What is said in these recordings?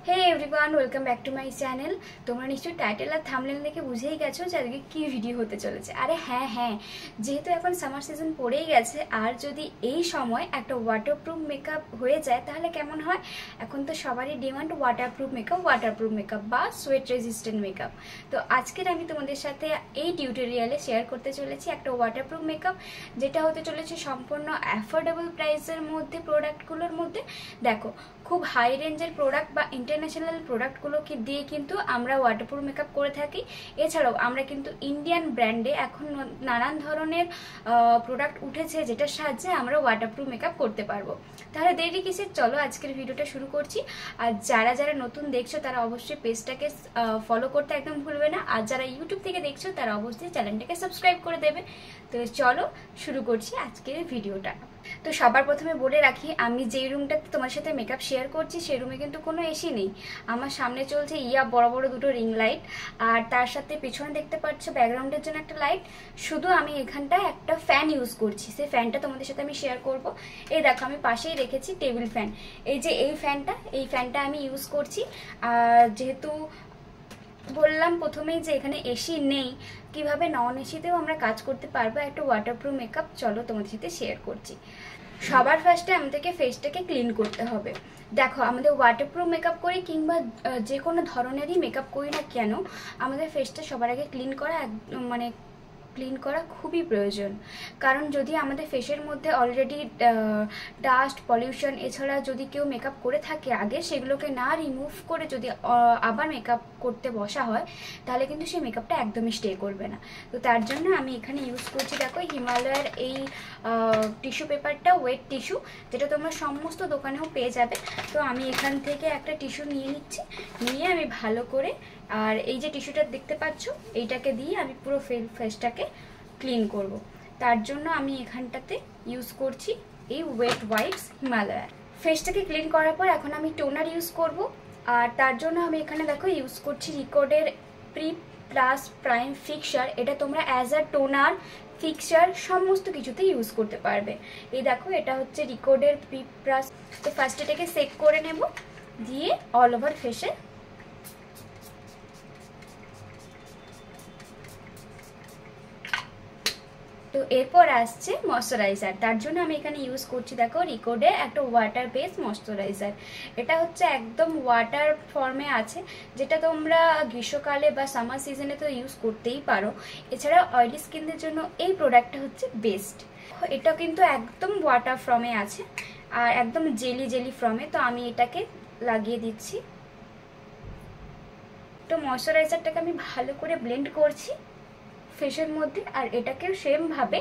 Hey everyone, welcome back to my channel. তোমরা নিশ্চয়ই title আর thumbnail দেখে বুঝেই গেছো যে আজকে কী ভিডিও হতে চলেছে। আরে হ্যাঁ, যেহেতু এখন সামার সিজন পড়েই গেছে, আর যদি এই সময় একটা ওয়াটারপ্রুফ মেকআপ হয়ে যায় তাহলে কেমন হয়। এখন তো সবারই ডিমান্ড ওয়াটারপ্রুফ মেকআপ বা সোয়েট রেজিস্ট্যান্ট মেকআপ। তো আজকের আমি তোমাদের সাথে এই টিউটোরিয়ালে শেয়ার করতে চলেছি একটা ওয়াটারপ্রুফ মেকআপ, যেটা হতে চলেছে সম্পূর্ণ অ্যাফোর্ডেবল প্রাইসের মধ্যে। প্রোডাক্টগুলোর মধ্যে দেখো, খুব হাই রেঞ্জের প্রোডাক্ট বা ইন্টারন্যাশনাল প্রোডাক্টগুলোকে দিয়ে কিন্তু আমরা ওয়াটারপ্রুফ মেকআপ করে থাকি। এছাড়াও আমরা কিন্তু ইন্ডিয়ান ব্র্যান্ডে এখন নানান ধরনের প্রোডাক্ট উঠেছে, যেটার সাহায্যে আমরা ওয়াটারপ্রুফ মেকআপ করতে পারবো। তাহলে দেরি কিসের, চলো আজকের ভিডিওটা শুরু করছি। আর যারা যারা নতুন দেখছো তারা অবশ্যই পেজটাকে ফলো করতে একদম ভুলবে না, আর যারা ইউটিউব থেকে দেখছো তারা অবশ্যই চ্যানেলটাকে সাবস্ক্রাইব করে দেবে। তো চলো শুরু করছি আজকের ভিডিওটা। তো সবার প্রথমে বলে রাখি, আমি যেই রুমটাতে তোমার সাথে মেকআপ শেয়ার করছি সেই রুমে কিন্তু কোনো এসি নেই। আমার সামনে চলছে বড় বড় দুটো রিং লাইট, আর তার সাথে পিছনে দেখতে পাচ্ছ ব্যাকগ্রাউন্ডের জন্য একটা লাইট। শুধু আমি এখানটায় একটা ফ্যান ইউজ করছি, সেই ফ্যানটা তোমাদের সাথে আমি শেয়ার করব। এই দেখো, আমি পাশেই রেখেছি টেবিল ফ্যান। এই যে এই ফ্যানটা আমি ইউজ করছি। আর যেহেতু বললাম প্রথমেই যে এখানে এসি নেই, কিভাবে নন এসিতেও আমরা কাজ করতে পারবো একটা ওয়াটারপ্রুফ মেকআপ, চলো তোমাদের সাথে শেয়ার করছি। সবার ফার্স্টে আমাদেরকে ফেসটাকে ক্লিন করতে হবে। দেখো, আমাদের ওয়াটারপ্রুফ মেকআপ করি কিংবা যে কোনো ধরনেরই মেকআপ করি না কেন, আমাদের ফেসটা সবার আগে ক্লিন করা খুবই প্রয়োজন। কারণ যদি আমাদের ফেসের মধ্যে অলরেডি ডাস্ট, পলিউশন, এছাড়া যদি কেউ মেকআপ করে থাকে আগে, সেগুলোকে না রিমুভ করে যদি আবার মেকআপ করতে বসা হয়, তাহলে কিন্তু সেই মেকআপটা একদমই স্টে করবে না। তো তার জন্য আমি এখানে ইউজ করছি, দেখো, হিমালয়ের এই টিস্যু পেপারটা, ওয়েট টিস্যু, যেটা তোমরা সমস্ত দোকানেও পেয়ে যাবে। তো আমি এখান থেকে একটা টিস্যু নিয়ে নিচ্ছি, নিয়ে আমি ভালো করে, আর এই যে টিস্যুটা দেখতে পাচ্ছ, এইটাকে দিয়ে আমি পুরো ফেসটাকে ক্লিন করব। তার জন্য আমি এখানটাতে ইউজ করছি এই ওয়েট ওয়াইপস হিমালয়ার। ফেসটাকে ক্লিন করার পর এখন আমি টোনার ইউজ করব। আর তার জন্য আমি এখানে দেখো ইউজ করছি রিকোডের প্রি প্লাস প্রাইম ফিক্সার। এটা তোমরা অ্যাজ আ টোনার, ফিক্সার সমস্ত কিছুতে ইউজ করতে পারবে। এই দেখো, এটা হচ্ছে রিকোডের প্রি প্লাস। তো ফার্স্ট এটাকে সেক করে নেব, দিয়ে অল ওভার ফেসে। তো এরপর আসছে ময়শ্চারাইজার। তার জন্য আমি এখানে ইউজ করছি, দেখো, রিকোডে একটা ওয়াটার বেস ময়শ্চারাইজার। এটা হচ্ছে একদম ওয়াটার ফর্মে আছে, যেটা তোমরা গ্রীষ্মকালে বা সামার সিজনে তো ইউজ করতেই পারো। এছাড়া অয়েলি স্কিনদের জন্য এই প্রোডাক্টটা হচ্ছে বেস্ট। এটা কিন্তু একদম ওয়াটার ফর্মে আছে আর একদম জেলি ফর্মে। তো আমি এটাকে লাগিয়ে দিচ্ছি। তো ময়শ্চারাইজারটাকে আমি ভালো করে ব্লেন্ড করছি ফেসের মধ্যে, আর এটাকেও সেম ভাবে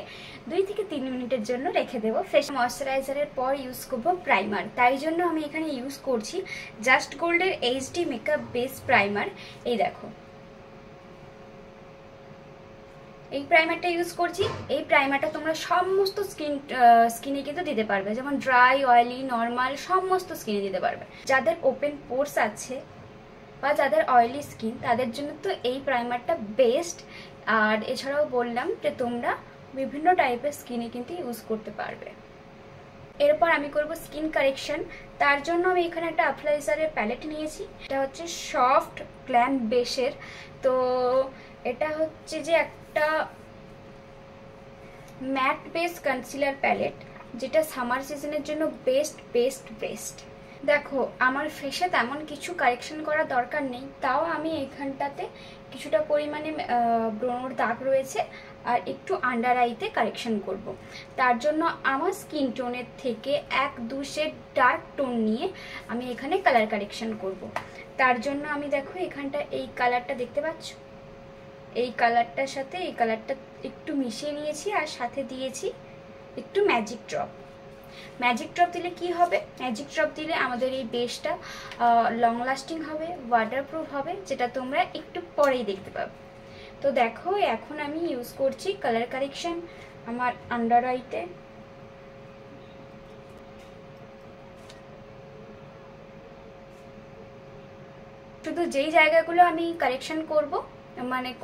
2 থেকে 3 মিনিটের জন্য রেখে দেবো। ফেস ময়শ্চারাইজারের পর ইউজ করবো প্রাইমার। তাই জন্য আমি এখানে ইউজ করছি জাস্ট গোল্ডের এইচডি মেকআপ বেস প্রাইমার। এই দেখো, এই প্রাইমারটা ইউজ করছি। এই প্রাইমারটা তোমরা সমস্ত স্কিনে কিন্তু দিতে পারবে, যেমন ড্রাই, অয়েলি, নর্মাল, সমস্ত স্কিনে দিতে পারবে। যাদের ওপেন পোর্স আছে বা যাদের অয়েলি স্কিন, তাদের জন্য তো এই প্রাইমারটা বেস্ট। আর এছাড়াও বললাম যে তোমরা বিভিন্ন টাইপের স্কিনে কিন্তু ইউজ করতে পারবে। এরপর আমি করব স্কিন কারেকশন। তার জন্য আমি এখানে একটা অ্যাপ্লাইজারের প্যালেট নিয়েছি। এটা হচ্ছে সফট গ্ল্যাম বেসের। তো এটা হচ্ছে যে একটা ম্যাট বেস কনসিলার প্যালেট, যেটা সামার সিজনের জন্য বেস্ট। দেখো, আমার ফেসে তেমন কিছু কারেকশন করার দরকার নেই, তাও আমি এখানটাতে কিছুটা পরিমাণে ব্রণর দাগ রয়েছে আর একটু আন্ডার আইতে কারেকশন করব। তার জন্য আমার স্কিন টোনের থেকে 1-2 শেড ডার্ক টোন নিয়ে আমি এখানে কালার কারেকশন করব। তার জন্য আমি দেখো এখানটা এই কালারটা দেখতে পাচ্ছ, এই কালারটার সাথে এই কালারটা একটু মিশিয়ে নিয়েছি, আর সাথে দিয়েছি একটু ম্যাজিক ড্রপ। ম্যাজিক ড্রপ দিলে কি হবে, ম্যাজিক ড্রপ দিলে আমাদের এই বেসটা লং লাস্টিং হবে, ওয়াটারপ্রুফ হবে, যেটা তোমরা একটু পরেই দেখতে পাবে। তো দেখো, এখন আমি ইউজ করছি কালার কারেকশন আমার আন্ডার আইতে। শুধু যেই জায়গাগুলো আমি কারেকশন করব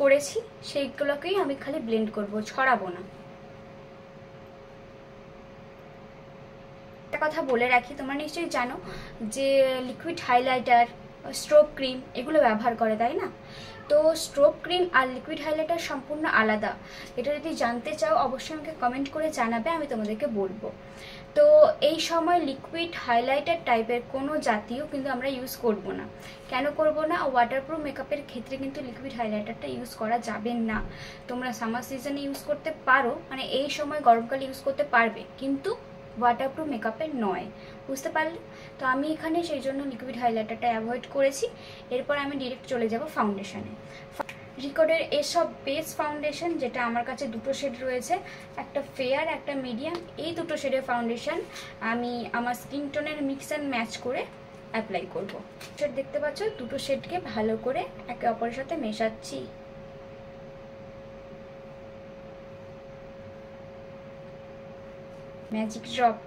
করেছি সেইগুলোকেই আমি খালি ব্লেন্ড করব, ছড়াবো না। কথা বলে রাখি, তোমরা নিশ্চয়ই জানো যে লিকুইড হাইলাইটার স্ট্রোব ক্রিম এগুলো ব্যবহার করে, তাই না? তো স্ট্রোব ক্রিম আর লিকুইড হাইলাইটার সম্পূর্ণ আলাদা। এটা যদি জানতে চাও অবশ্যই আমাকে কমেন্ট করে জানাবে, আমি তোমাদেরকে বলবো। তো এই সময় লিকুইড হাইলাইটার টাইপের কোনো জাতীয় কিন্তু আমরা ইউজ করব না। কেন করব না? ওয়াটারপ্রুফ মেকআপের ক্ষেত্রে কিন্তু লিকুইড হাইলাইটারটা ইউজ করা যাবে না। তোমরা সামার সিজনে ইউজ করতে পারো, মানে এই সময় গরমকালে ইউজ করতে পারবে, কিন্তু ওয়াটারপ্রুফ মেকআপের নয়, বুঝতে পারলে? তো আমি এখানে সেই জন্য লিকুইড হাইলাইটারটা অ্যাভয়েড করেছি। এরপর আমি ডিরেক্ট চলে যাব ফাউন্ডেশনে। রিকোডের এসব বেস ফাউন্ডেশন, যেটা আমার কাছে দুটো শেড রয়েছে, একটা ফেয়ার একটা মিডিয়াম, এই দুটো শেডের ফাউন্ডেশন আমি আমার স্কিন টোনের মিক্স অ্যান্ড ম্যাচ করে অ্যাপ্লাই করব। শেড দেখতে পাচ্ছ, দুটো শেডকে ভালো করে একে অপরের সাথে মেশাচ্ছি। Magic drop.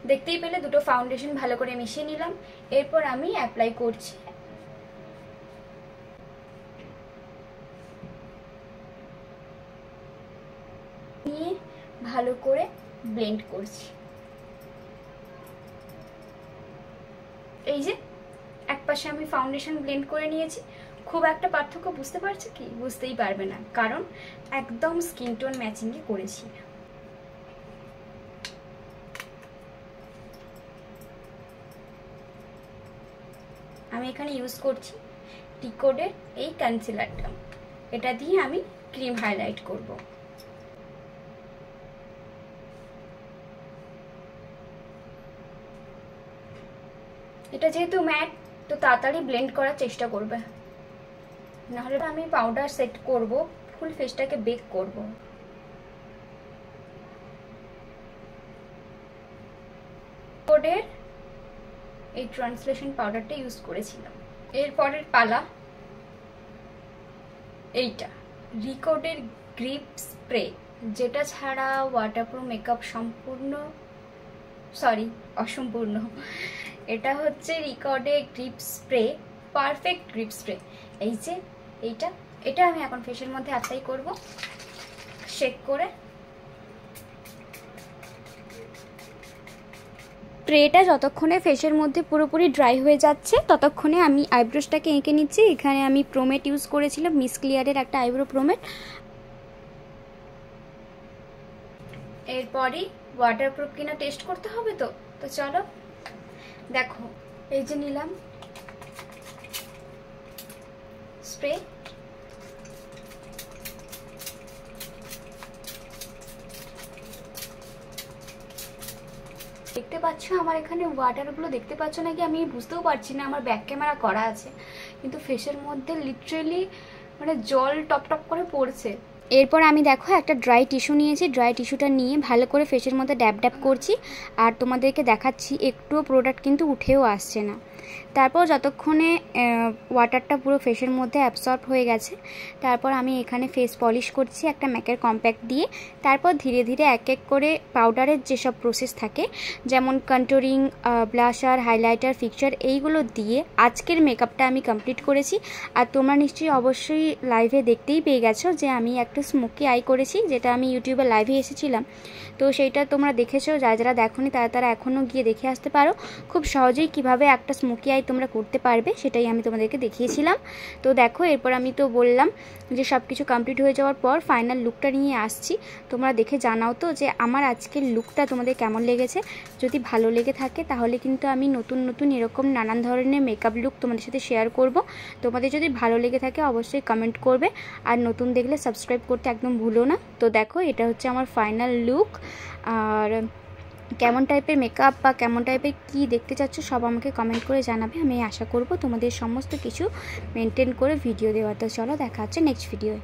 দেখতেই পেলে দুটো ফাউন্ডেশন ভালো করে মিশিয়ে নিলাম। এরপর আমি অ্যাপ্লাই করছি নিয়ে ভালো করে ব্লেন্ড করছি। এই যে একপাশে আমি ফাউন্ডেশন ব্লেন্ড করে নিয়েছি। খুব একটা পার্থক্য বুঝতে পারছো কি? বুঝতেই পারবে না, কারণ একদম স্কিন টোন ম্যাচিংয়ে করেছি। আমি এখানে ইউজ করছি রিকোডের এই কনসিলারটা। এটা দিয়ে আমি ক্রিম হাইলাইট করব। এটা যেহেতু ম্যাট, তো তাড়াতাড়ি ব্লেন্ড করার চেষ্টা করবে, নাহলে আমি পাউডার সেট করব, ফুল ফেসটাকে বেক করব। রিকোডের এই ট্রান্সলেশন পাউডারটা ইউজ করেছিলাম। এরপরের পালা এইটা, রিকোডের গ্রিপ স্প্রে, যেটা ছাড়া ওয়াটারপ্রুফ মেকআপ অসম্পূর্ণ। এটা হচ্ছে রিকোডের grip spray, perfect grip spray. এই যে এটা আমি এখন ফেসের মধ্যে অ্যাপ্লাই করব, শেক করে। স্প্রেটা যতক্ষণে ফেসের মধ্যে পুরোপুরি ড্রাই হয়ে যাচ্ছে ততক্ষণে আমি আইব্রোসটাকে এঁকে নিচ্ছি। এখানে আমি প্রোমেট ইউজ করেছিলাম, মিস ক্লিয়ারের একটা আইব্রো প্রোমেট। এরপরই ওয়াটারপ্রুফ কিনা টেস্ট করতে হবে, তো চলো দেখো। এই যে নিলাম স্প্রে, দেখতে পাচ্ছ আমার এখানে ওয়াটারগুলো দেখতে পাচ্ছ নাকি আমি বুঝতেও পারছি না, আমার ব্যাক ক্যামেরা করা আছে, কিন্তু ফেসের মধ্যে লিটারেলি মানে জল টপ টপ করে পড়ছে। এরপর আমি দেখো একটা ড্রাই টিস্যু নিয়েছি, ড্রাই টিস্যুটা নিয়ে ভালো করে ফেসের মধ্যে ড্যাব ড্যাব করছি, আর তোমাদেরকে দেখাচ্ছি একটুও প্রোডাক্ট কিন্তু উঠেও আসছে না। তারপর যতক্ষণে ওয়াটারটা পুরো ফেসের মধ্যে অ্যাবসর্ব হয়ে গেছে, তারপর আমি এখানে ফেস পলিশ করছি একটা ম্যাকের কম্প্যাক্ট দিয়ে। তারপর ধীরে ধীরে এক এক করে পাউডারের যেসব প্রসেস থাকে, যেমন কন্ট্যুরিং, ব্লাশার, হাইলাইটার, ফিক্সার, এইগুলো দিয়ে আজকের মেকআপটা আমি কমপ্লিট করেছি। আর তোমরা নিশ্চয়ই অবশ্যই লাইভে দেখতেই পেয়ে গেছো যে আমি একটা স্মোকি আই করেছি, যেটা আমি ইউটিউবে লাইভে এসেছিলাম। তো সেইটা তোমরা দেখেছো, যারা দেখোনি তারা এখনও গিয়ে দেখে আসতে পারো। খুব সহজেই কিভাবে একটা স্মোকি আই তোমরা করতে পারবে সেটাই আমি তোমাদেরকে দেখিয়েছিলাম। তো দেখো, এরপর আমি তো বললাম যে সব কিছু কমপ্লিট হয়ে যাওয়ার পর ফাইনাল লুকটা নিয়ে আসছি। তোমরা দেখে জানাও তো যে আমার আজকের লুকটা তোমাদের কেমন লেগেছে। যদি ভালো লেগে থাকে তাহলে কিন্তু আমি নতুন নতুন এরকম নানান ধরনের মেকআপ লুক তোমাদের সাথে শেয়ার করব। তোমাদের যদি ভালো লেগে থাকে অবশ্যই কমেন্ট করবে, আর নতুন দেখলে সাবস্ক্রাইব করতে একদম ভুলো না। তো দেখো, এটা হচ্ছে আমার ফাইনাল লুক। আর কেমন টাইপের মেকআপ বা কেমন টাইপের কি দেখতে চাচ্ছ সব আমাকে কমেন্ট করে জানাবে। আমি আশা করব তোমাদের সমস্ত কিছু মেনটেন করে ভিডিও দেওয়ার। তো চলো দেখা হচ্ছে নেক্সট ভিডিওয়ে।